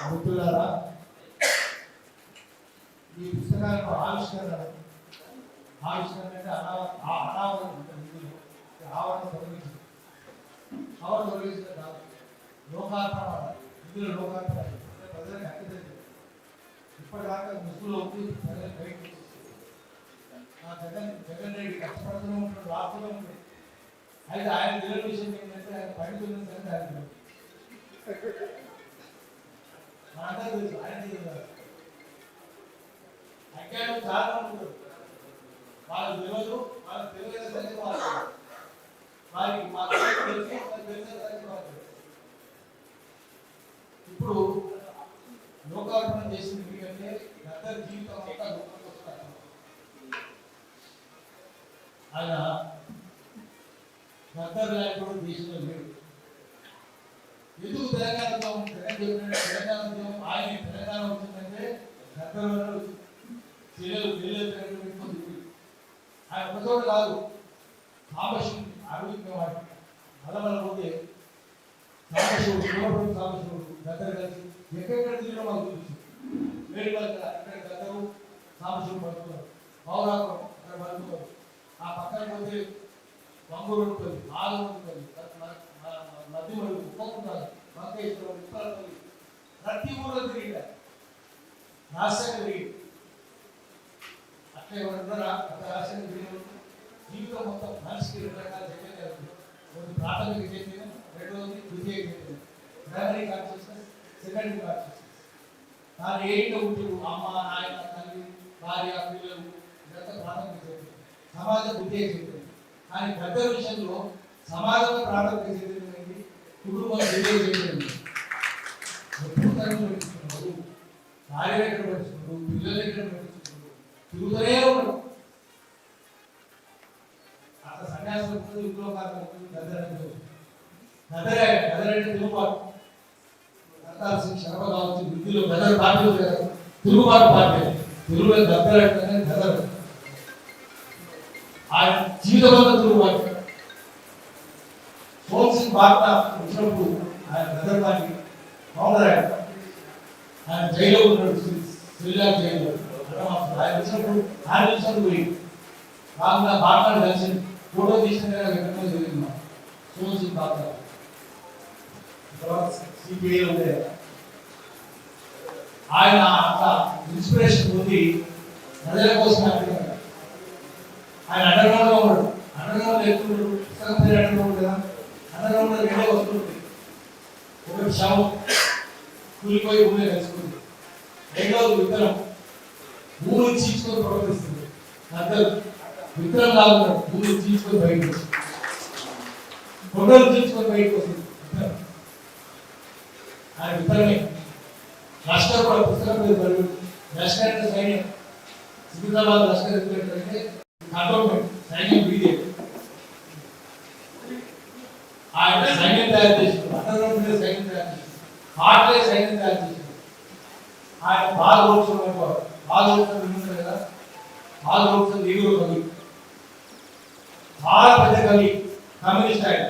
మిత్రులారా, ఈ పుస్తకాలకు ఆవిష్కరణ అంటే అనావరణ ఉంటుంది. ఆవరణ తొలగించింది, ఆవరణ తొలగించిన కాదు, లోకార్పణ. ఇందులో లోకార్పణ ప్రజలకు అత్యంత ఇప్పటిదాకా ముసుగులో ఉంది. ప్రజలు బయటకు జగన్ రెడ్డి కష్టపడుతూనే ఉంటాడు, రాస్తూనే ఉంటాడు. అయితే ఆయన తెలియని విషయం ఏంటంటే ఆయన పండితున్న సంగతి ఆయన మనందరూ తెలుసు. ఆయన అజ్ఞానం చాలా ఉంటుంది, వాళ్ళకి తెలియదు, వాళ్ళకి తెలియని సంగతి వారికి మాకు తెలిసి తెలిసిన సంగతి వాళ్ళు. ఇప్పుడు లోకార్పణ చేసింది ఎందుకంటే అందరి జీవితం అంతా లోకం వస్తారు. ఆయన గద్దర్ లేకపోతే దేశంలో లేడు. ఎందుకు తెలంగాణలో తెలంగాణ ఉద్యమం ఆయన తెలంగాణ వచ్చిందంటే గద్దర్ ఆయన ఒకచోట కాదు, సాంబశివుడు అడుగుతున్నవాడు అలవల పోతే సాంబశివుడు సాంబశివుడు గద్దరు కలిసి ఎక్కడెక్కడ తిరిగినా మాకు తెలుసు. వేడిపల్లి ఇక్కడ గద్దరు సాంబశివుడు పడుతున్నారు, పౌరాపురం అక్కడ పడుతున్నారు. ఆ పక్కన పోతే వంగూరు ఉంటుంది, ఆలు ఉంటుంది, నదిమడు ఉప్పకుంటారు, మంకేశ్వరం ఉత్తరపల్లి, ప్రతి ఊళ్ళో తిరిగారు. రాజశేఖర తిరిగి అట్లా ఎవరున్నారా? అట్లా రాజశేఖర తిరిగి జీవితం మొత్తం మనిషికి 2 రకాల చైతన్యాలు ఉంది. ఒకటి ప్రాథమిక చైతన్యం, రెండవది ద్వితీయ చైతన్యం, ప్రైమరీ కాన్షియస్నెస్, సెకండరీ కాన్షియస్నెస్. దాని ఏంటో ఉంటుంది, అమ్మ నాయన తల్లి భార్య పిల్లలు, ఇదంతా ప్రాథమిక చైతన్యం. సమాజ ద్వితీయ చైతన్యం. కానీ పెద్ద విషయంలో సమాజంలో ప్రాథమిక చైతన్యం ఏంటి? కుటుంబం ద్వితీయ చైతన్యం. ఎప్పుడు తల్లి పెట్టుకున్నారు, భార్య ఎక్కడ పెట్టుకున్నారు, పిల్లలు ఎక్కడ పెట్టుకున్నారు, తిరుగుతూనే ఉన్నాడు. అట్లా సన్యాసం ఇంట్లో గదరంటే తిరుగుబాటు. గద్దాల సింగ్ శర్మ కావచ్చు, హిందీలో గదర్ పార్టీ తిరుగుబాటు పార్టీ, తెలుగులో గద్దర్ అంటే గదర్. ఆయన జీవితంలో తిరుగుబాటు. సోమ్ సింగ్ బాగ్నా వచ్చినప్పుడు ఆయన గదర్ పార్టీ ఫౌండర్. ఆయన జైల్లో ఉన్నాడు, శ్రీలంక జైల్లో. ఆయన వచ్చినప్పుడు ఆయన వచ్చినప్పుడు పోయి బాగ్నా కలిసి ఫోటో తీసిన జరిగింది. సోమ్ సింగ్ బాగ్నా సిపిఐ ఉండే ఆయన అంతా ఇన్స్పిరేషన్ పొంది ప్రజల కోసం ఆయన అండర్గ్రౌండ్ లో ఉన్నాడు. అండర్గ్రౌండ్ ఎక్కువ పుస్తకం పేరు అండర్గ్రౌండ్ కదా. అండర్గ్రౌండ్ లో 2 వస్తుంది. ఒకటి శవం కూలిపోయి భూమి కలుసుకుంది, రెండవది విత్తనం భూమి చీల్చుకొని ప్రవర్తిస్తుంది. అందరూ విత్తనం లాగుతారు, భూమి చీల్చుకొని బయటకు వస్తుంది, కొండలు చీల్చుకొని బయటకు వస్తుంది. ఆయన విత్తనమే. లష్కర్ కూడా పుస్తకం పేరు లష్కర్ అంటే సైన్యం. సికింద్రాబాద్ లష్కర్ అంటే కంటోన్మెంట్, సైన్యం వీడే. ఆయన సైన్యం తయారు చేసింది, అండర్గ్రౌండ్ సైన్యం తయారు చేసింది, హార్ట్లే సైన్యం తయారు చేసింది. ఆయన బాగా ఓడ్చుకున్నవాడు, బాగా ఓడ్చుకుంటారు కదా. బాగా ఓడ్చుకుని ఎగురు కవి, చాలా పెద్ద కవి, కమ్యూనిస్ట్ ఆయన.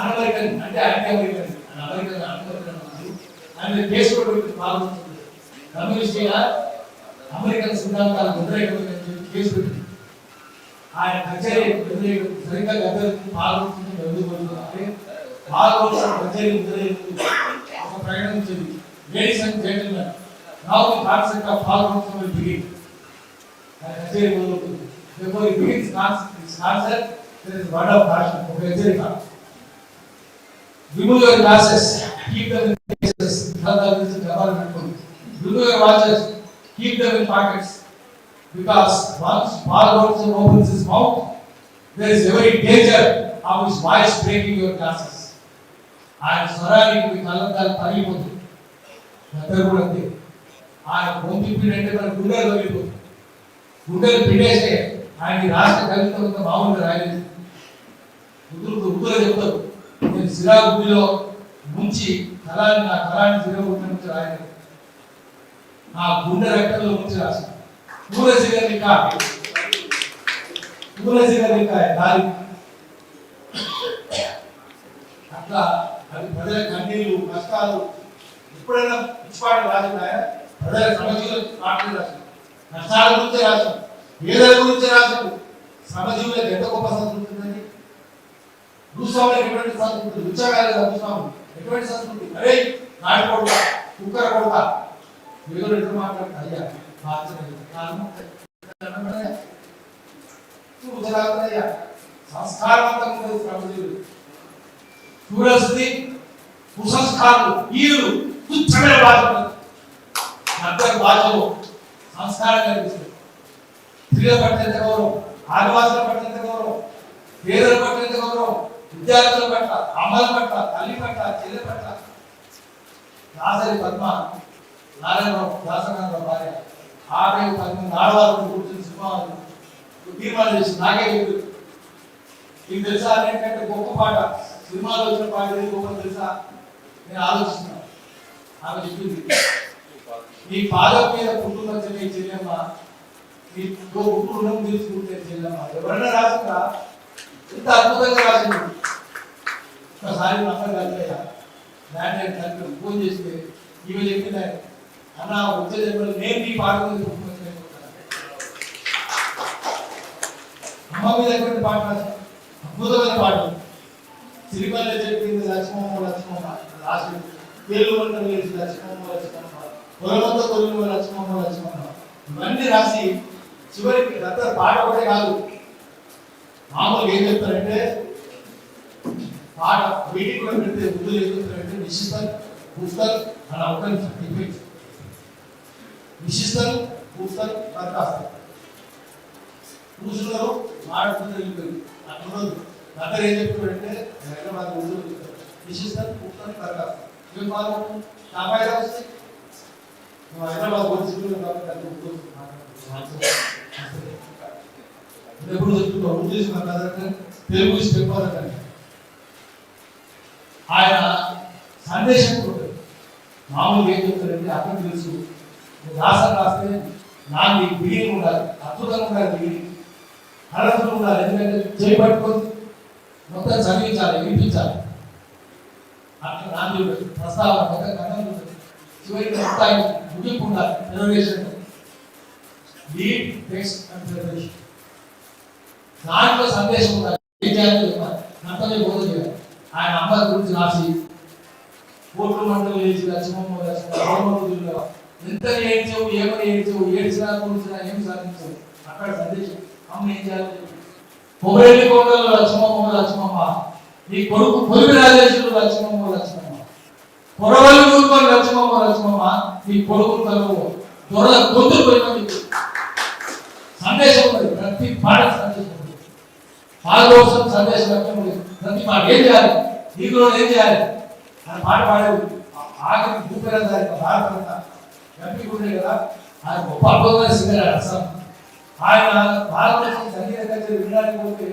అమెరికన్ అంటే యాంటీ అమెరికన్, అమెరికన్ ఆయన కేసు కూడా బాగా కమ్యూనిస్ట్ అమెరికన్ సిద్ధాంతాలు వ్యతిరేకంగా కేసు పెట్టింది. ఆయన కచేరీ సరిగ్గా గద్దరు పాల్గొంటుంది. ఎందుకంటే పాల్గొంటున్న కచేరీ ఒక ప్రకటించింది, ladies and gentlemen, now the concept of పాల్గొంటున్న బిగిన్. కచేరీ మొదలవుతుంది. Before it begins this concept there is word of caution. ఒక హెచ్చరిక. Remove your glasses, keep them in cases. Remove your watches, keep them in pockets. Because once Balrogson opens his mouth, there is every danger of his voice breaking your glasses. ఆయన స్వరానికి మీ కళ్ళద్దాలు పగిలిపోతుంది. గద్దరు కూడా అంతే. ఆయన పొందిప్పినంటే మన గుండెలు పగిలిపోతుంది. గుండెలు పిండేస్తే ఆయన రాష్ట్ర కవిత్వం మామూలుగా రాయలేదు. ఉద్దులు చెప్తారు, నేను సిరాగుడిలో ముంచి నా కళాన్ని సిరగుడి నుంచి రాయలేదు, నా గుండె రెక్కల్లో ముంచి రాశాను. దారి అట్లా అది ప్రజల కన్నీళ్ళు కష్టాలు ఎప్పుడైనా పిచ్చిపాటలు రాసింది ఆయన ప్రజల శ్రమజీవుల పాటలు రాసింది, నష్టాల గురించి రాసింది, పేదల గురించి రాసింది. శ్రమజీవులకు ఎంత గొప్ప సంస్కృతి ఉందండి. భూస్వాములకు ఎటువంటి సంస్కృతి, ఉత్సాహాలు భూస్వాములు ఎటువంటి సంస్కృతి. అరే నాటి కొడుక కుక్కర కొడుక ఏదో ఎదురు మాట్లాడుతుంది. అయ్యా అయ్యా సంస్కారవంతంగా శ్రమజీవులు చూడాల్సింది కుసంస్కారాలు వీరు తుచ్చమైన భాషలు అందరి భాషలో సంస్కారం కనిపిస్తుంది. స్త్రీల పట్ల ఎంత గౌరవం, ఆదివాసుల పట్ల ఎంత గౌరవం, పేదల పట్ల ఎంత గౌరవం, విద్యార్థుల పట్ల, అమ్మల పట్ల, తల్లి పట్ల, చెల్లి పట్ల. దాసరి పద్మ నారాయణరావు దాసనారాయణ భార్య 10 ఆడవాళ్ళు కూర్చొని సినిమా తీర్మానం చేసి నాకే లేదు నీకు తెలుసా అనేటువంటి గొప్ప పాట సినిమాలో వచ్చిన పాట గొప్ప తెలుసా నేను ఆలోచిస్తున్నాను. ఆమె చెప్పింది, నీ పాదం మీద పుట్టుకొచ్చే చెల్లెమ్మ, నీ పుట్టు రుణం తీసుకుంటే చెల్లెమ్మ. ఎవరైనా రాసిందా? ఎంత అద్భుతంగా రాసింది. ఒకసారి నమ్మకం కలిగాయా ల్యాండ్ కలిపి ఫోన్ చేస్తే ఈమె చెప్పింది, అన్న వచ్చే చెప్పాలి నేను నీ పాట మీద పుట్టుకొచ్చే అమ్మ మీద ఎటువంటి పాట రాసింది, అద్భుతమైన పాటలు. సిరిమల్లె చెప్పింది లక్ష్మమ్మ లక్ష్మమ్మ, రాసి పేర్లు వంటలు వేసి లక్ష్మమ్మ లక్ష్మమ్మ, పొలమంతా తొలిలో లక్ష్మమ్మ లక్ష్మమ్మ, ఇవన్నీ రాసి చివరికి గత పాట ఒకటే కాదు, మామూలుగా ఏం చెప్తారంటే పాట వీటికి కూడా పెడితే ఉద్దులు ఏం చెప్తారంటే నిశ్చిస్తారు పూస్తారు అలా ఒకరి నిశ్చిస్తారు పూస్తారు రాస్తారు పూసులు మాట్లాడుతుంది అట్లా అందరు ఏం చెప్తారంటే హైదరాబాద్ ఉద్దులు చెప్తారు నిశ్చిస్తారు పూస్తారు రాస్తారు. ఏం బాగుంటుంది అమ్మాయి వస్తే నువ్వు హైదరాబాద్ పోలీసులు ఎప్పుడు చెప్తున్నావు ఉర్దూ తీసుకున్నా తెలుగు చెప్పాలంటే ఆయన సందేశం మామూలుగా ఏం చెప్తారంటే అర్థం తెలుసు రాష్ట్రం రాస్తే నాకు బిగిని ఉండాలి, అద్భుతంగా ఉండాలి, బిగిని కలర్ఫుల్ ఉండాలి. ఎందుకంటే చేపట్టుకొని మొత్తం చదివించాలి, వినిపించాలి. అట్లా నాది ప్రస్తావన మొత్తం కథలు ఉంటుంది. చివరికి మొత్తం ముగింపు ఉండాలి. Renovation lead text and renovation దాంట్లో సందేశం ఉండాలి. ఏం చేయాలో చెప్పాలి, అంతనే బోధన చేయాలి. ఆయన అమ్మాయి గురించి రాసి కోట్లు మంటలు వేసి లక్ష్మమ్మ లక్ష్మమ్మ ఎంత ఏడ్చావు, ఏమని ఏడ్చావు, ఏడ్చినా కూర్చున్నా ఏం సాధించావు, అక్కడ సందేశం. అమ్మ ఏం చేయాలో కొబ్బరి కొండలు లక్ష్మమ్మ లక్ష్మమ్మ, నీ కొడుకు పొలిమి రాజేశ్వరుడు లక్ష్మమ్మ లక్ష్మమ్మ, పొరవల్లి ఊరుకొని లక్ష్మమ్మ లక్ష్మమ్మ, నీ కొడుకు తను త్వరగా గొంతులు పోయిన సందేశం ఉంది. ప్రతి పాట సందేశం ఉంది. పాల కోసం సందేశం ఉంది. ప్రతి పాట ఏం చేయాలి, నీకు ఏం చేయాలి అని పాట పాడేది. ఆఖరి భూపేరంతా భారతంతా ఎంపీకుండే కదా, ఆయన గొప్ప అద్భుతమైన సింగర్ అసలు. ఆయన భారతదేశం సంగీత కచేరీ వినడానికి పోతే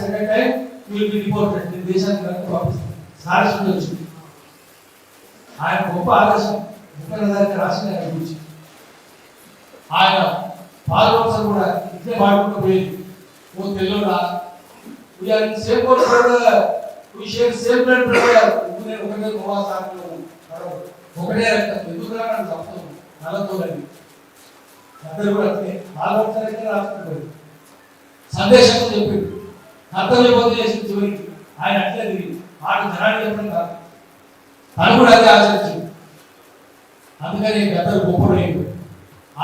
second time will be reported, నేను దేశానికి పంపిస్తాను సారస్వతం వచ్చింది. ఆయన గొప్ప ఆదర్శం ముఖ్యమంత్రి రాసిన ఆయన గురించి. ఆయన పాల్గొనసం కూడా ఇట్లే పాడుకుంటూ పోయేది. ఓ తెలుగురా సేమ్ సేమ్ ఒకటే ఒకటే రక్తం ఎందుకు రావడానికి తప్పదు నలతోలని అందరూ కూడా పాల్గొనసారి రాసుకుంటారు. సందేశం చెప్పింది, కర్తవ్య బోధ చేసిన చివరికి ఆయన అట్లే తిరిగి మాట జనాన్ని చెప్పడం కాదు, తను కూడా అదే ఆచరించింది. అందుకని గద్దరు గొప్పడు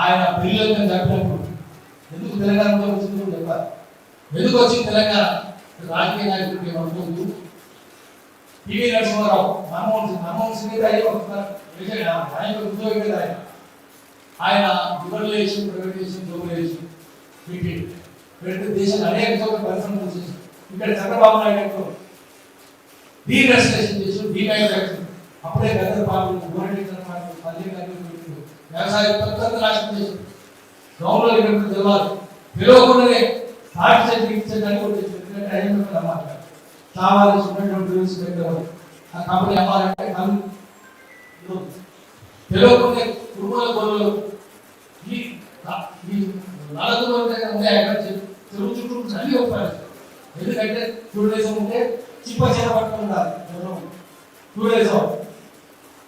ఆయన పిల్లలను చెప్పినప్పుడు ఎందుకు తెలంగాణలో వచ్చిందో చెప్పాలి. ఎందుకు వచ్చింది తెలంగాణ రాజకీయ నాయకుడికి ఏమనుకోదు. పివి నరసింహారావు మన్మోహన్ సింగ్ అయ్యి ఉద్యోగి ఆయన లిబరలైజేషన్ ప్రైవేటైజేషన్ గ్లోబలైజేషన్ పెట్టి దేశాన్ని అనేక చోట్ల పరిశ్రమలు చేసి ఇక్కడ చంద్రబాబు నాయుడు డీరెస్టేషన్ చేసి డీమ్యాన్యుఫ్యాక్చరింగ్ అప్పుడే గద్దరు పార్టీ వ్యవసాయ ఉత్పత్తులను నాశనం చేసి గౌరవ తెలవాలి పిలవకుండానే హార్ట్ సర్టిఫికేట్ అన్నమాట కావాలి ఆ కంపెనీ అమ్మాలంటే పిలవకుండా కుటుంబాల గొడవలు ఈ చెరువు చుట్టూ అన్ని ఒప్పాలి. ఎందుకంటే తెలుగుదేశం ఉంటే చిప్ప చేత పట్టుకుంటారు టూరిజం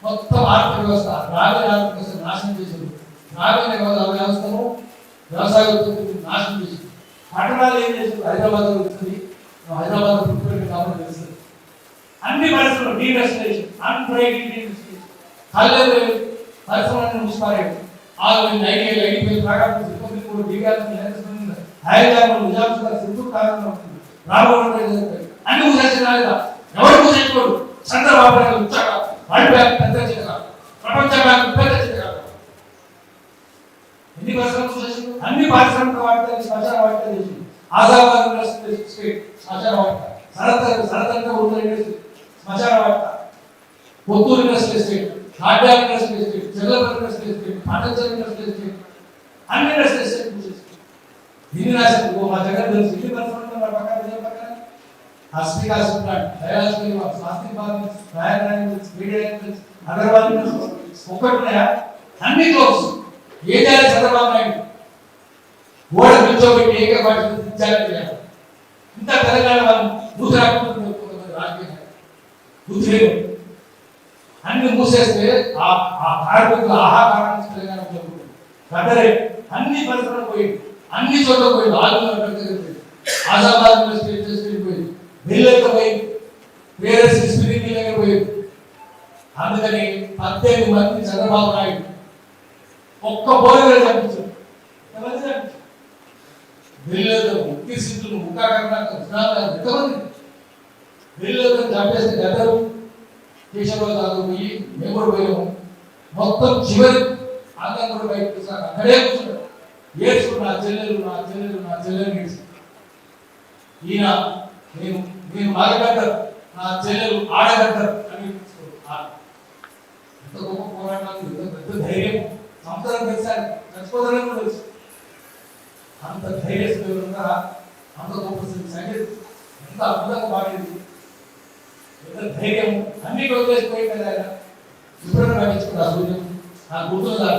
మొత్తం ఆర్థిక వ్యవస్థ, గ్రామీణ ఆర్థిక వ్యవస్థ నాశనం చేసింది. గ్రామీణ వ్యవస్థను వ్యవసాయ ఉత్పత్తిని నాశనం చేసింది. పట్టణాలు ఏం చేసింది? హైదరాబాద్ వచ్చింది, హైదరాబాద్ పుట్టుబడి కాబట్టి తెలుస్తుంది. అన్ని పరిశ్రమలు డీఇండస్ట్రియలైజేషన్, కళ్ళెలు పరిశ్రమలను మూసిపారేది. 6,000 ప్రకారం తిరుపతి దివ్యాంగులు హైదరాబాద్ నిజాంసార్ సిద్ధు కారణం అవుతుంది. రాబోయే అన్ని మూసేసినారు. ఎవరు మూసేసుకోడు? చంద్రబాబు నాయుడు వచ్చాక వరల్డ్ బ్యాంక్ పెద్ద చిన్న, ప్రపంచ బ్యాంక్ పెద్ద చిన్న. ఎన్ని పరిశ్రమలు మూసేసింది? అన్ని పారిశ్రామిక వాటిని శ్మశాన వాటిక చేసింది. ఆజాబాద్ యూనివర్సిటీ స్టేట్ శ్మశాన వాటిక, సరతంగా ఉన్న యూనివర్సిటీ శ్మశాన వాటిక, పుత్తూరు యూనివర్సిటీ స్టేట్, నాట్యా university state, Challapalli university state, పాఠశాల యూనివర్సిటీ స్టేట్, అన్ని యూనివర్సిటీ స్టేట్ మూసేసింది. ఎన్ని రాశారు? మా దగ్గర తెలుసు. ఎన్ని పరిశ్రమలు మా పక్కన పక్కన హాస్పిటల్ హాస్పిటల్ డయాలసిస్ స్వాస్థ్య బాధ్యత అగర్వాల్ ఒక్కటి ఉన్నాయా? అన్ని క్లోజ్. ఏం చేయాలి చంద్రబాబు నాయుడు? ఓడ కూర్చోబెట్టి ఏకపాటి ఇంత తెలంగాణ వాళ్ళు రాజకీయ అన్ని మూసేస్తే ఆ కార్మికుల ఆహాకారం తెలంగాణ కట్టరే. అన్ని పరిశ్రమలు పోయింది, అన్ని చోట్ల పోయింది. ఆజాబాద్ యూనివర్సిటీ పోయింది, బిల్లుతో పోయింది, వేరే స్పిరిట్ దగ్గర పోయింది. అందుకని 18 మంది చంద్రబాబు నాయుడు ఒక్క పోలికలు చంపించారు. బిల్లుతో ముఖ్య స్థితులు ఎంతమంది బిల్లుతో చంపేస్తే గద్దరు కేశవరావు దాకా పోయి మేము కూడా పోయాము. మొత్తం చివరి అందరం కూడా బయటకు సార్ అక్కడే కూర్చున్నాడు. ఏడ్చుకున్నా చెల్లెలు నా చెల్లెలు నా చెల్లెలు ఏడ్చు. ఈయన నేను మగగడ్డరు, నా చెల్లెలు ఆడగడ్డరు అని ఎంత గొప్ప పోరాటాలు, ఎంత పెద్ద ధైర్యం. సంవత్సరం తెలిసారు చచ్చిపోతారని కూడా తెలుసు. అంత ధైర్యంగా అంత గొప్ప సంగీతం ఎంత అద్భుతంగా పాడేది, ఎంత ధైర్యం. అన్ని వదిలేసిపోయి కదా ఆయన శుభ్రంగా నటించుకున్నారు. ఆ సూర్యం నాకు గుర్తుందా?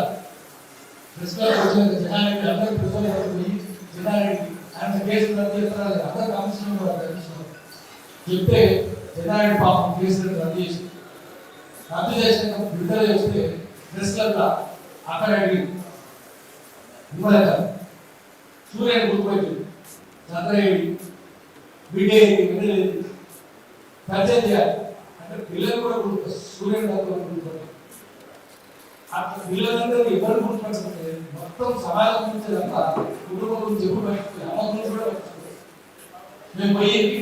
జనారెడ్డి అందరూ పోయి జనారెడ్డి ఆయన కేసులు రద్దు చేస్తున్నారు. అందరూ కమిషన్ చెప్తే జనారెడ్డి పాపం కేసులు రద్దు చేసిన విడుదల చేస్తే ప్రెస్ క్లబ్ అక్కడ ఇవ్వలేక సూర్యుని గుర్తుపెట్టి చంద్రయ్య బిడ్డేది వినలేదు పరిచయం చేయాలి అంటే పిల్లలు కూడా గుర్తు సూర్యుని గుర్తుపెట్టారు. అట్లా పిల్లలందరూ ఎవరు గుర్తుపెట్టుకుంటే మొత్తం సమాజం గురించేదంతా కుటుంబం గురించి ఎప్పుడు పెట్టుకుంటే అమ్మ గురించి కూడా పెట్టుకుంటారు. మేము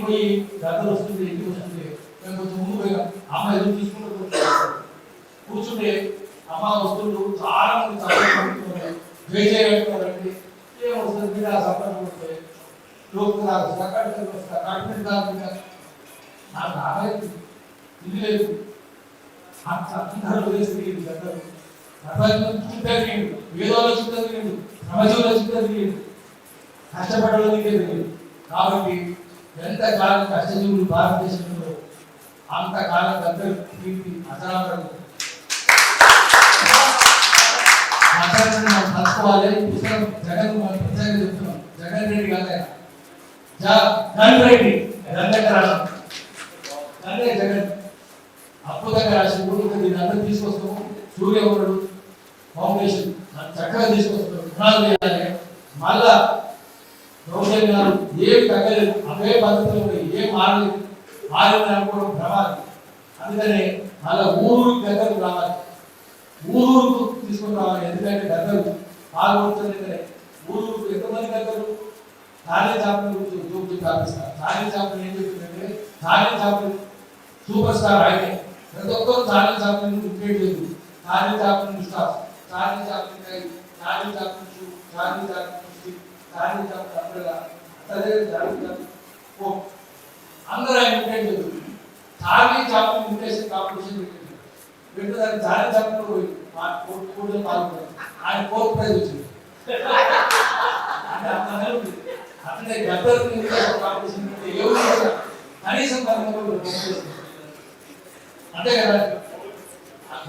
పోయి గద్దలు వస్తుంది, ఇంటికి వస్తుంది, మేము కొంచెం ముందు పోయినా అమ్మ ఎదురు తీసుకుంటూ కూర్చుంటే అమ్మ వస్తుండ్రు చాలా మంది చాలా వేసేయాలంటే ఏం వస్తుంది మీరు ఆ సంపద కొడితే లోపు కాన్ఫిడెంట్ కాకుండా నాకు రాలేదు, ఇది లేదు. అందరూ వేసి గద్దరు చుట్టూ తిరిగిండు, వేదాల చుట్టూ తిరిగిండు, సమాజంలో చుట్టూ తిరిగిండు, కష్టపడలో తిరిగింది. కాబట్టి ఎంతకాలం కష్టజీవులు భారతదేశంలో అంతకాలం గద్దరు కీర్తి అసలు పంచుకోవాలి. పుస్తకం జగన్ ప్రత్యేకంగా చెప్తున్నాం. జగన్ రెడ్డి కాదు, జగన్ రెడ్డి జగన్ అద్భుతంగా రాసి దీన్ని అందరూ తీసుకొస్తాము. సూర్యవరుడు ఫౌండేషన్ చక్కగా తీసుకొస్తాడు. మళ్ళా దౌర్జన్యాలు ఏమి తగ్గలేదు, అవే పద్ధతులు ఉన్నాయి, ఏం మారలేదు. మారింది అనుకోవడం ప్రమాదం. అందుకనే మళ్ళా ఊరికి దగ్గరకు రావాలి, ఊరుకు తీసుకుని రావాలి. ఎందుకంటే దగ్గరు పాల్గొంటుంది. ఊరుకు ఎంతమంది దగ్గరు చార్లీ చాప్లిన్ గురించి చూపి స్థాపిస్తారు. చార్లీ చాప్లిన్ ఏం చెప్తుందంటే చార్లీ చాప్లిన్ సూపర్ స్టార్ అయితే ప్రతి ఒక్కరు చార్లీ చాప్లిన్ క్రికెట్ లేదు. Charlie Chaplin star, Charlie Chaplin కై, Charlie Chaplin shoe, Charlie Chaplin stick, Charlie Chaplin umbrella, అదే చార్లీ చాప్లిన్ అందరూ ఆయన క్రికెట్ లేదు. చార్లీ చాప్లిన్ ఇన్విటేషన్ కాంపిటీషన్ పెట్టింది. దాన్ని చార్లీ చాప్లిన్ పోయి పాల్గొన్నారు. ఆయన 4th ప్రైజ్ వచ్చింది. అట్లనే గద్దరు కాంపిటీషన్ కనీసం అంతే కదా.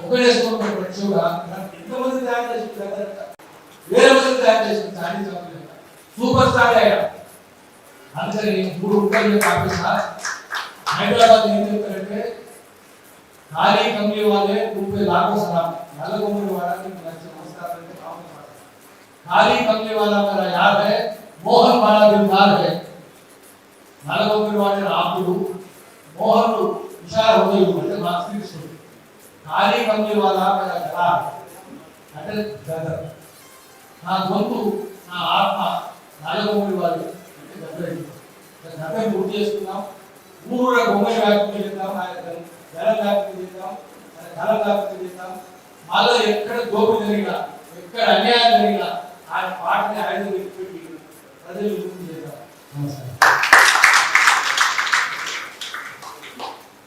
ఒకటేసుకోవడం ఎంతమంది తయారు చేసింది, వేరే మంది తయారు చేసింది. చార్లీ చాప్లిన్ సూపర్ స్టార్ అయ్యా. అందుకని 3 రూపాయలు కాకుండా హైదరాబాద్ ఏం చెప్తారంటే खाली कमरे वाले तुम पे लाखों सलाम, नल कमरे वाला की नमस्कार करके काम करता है। खाली कमरे वाला मेरा याद है, मोहन वाला दिलदार है, नल कमरे वाले रापुడు मोहन विशाल हो गई అంటే మాస్టర్ खाली कमरे वाला मेरा गला అంటే గదర్ నా గొంతు నా ఆత్మ నల కమరే వాले అంటే గదర్ గదర్ గుర్తు చేసుకున్నాం ఊర బొమ్మలు వ్యాప్తి చేద్దాం ఆయన జల వ్యాప్తి చేద్దాం జల వ్యాప్తి చేద్దాం మాలో ఎక్కడ దోపిడీ జరిగినా ఎక్కడ అన్యాయం జరిగినా ఆయన పాటని ఆయన పెట్టి ప్రజలు గుర్తు చేద్దాం నమస్కారం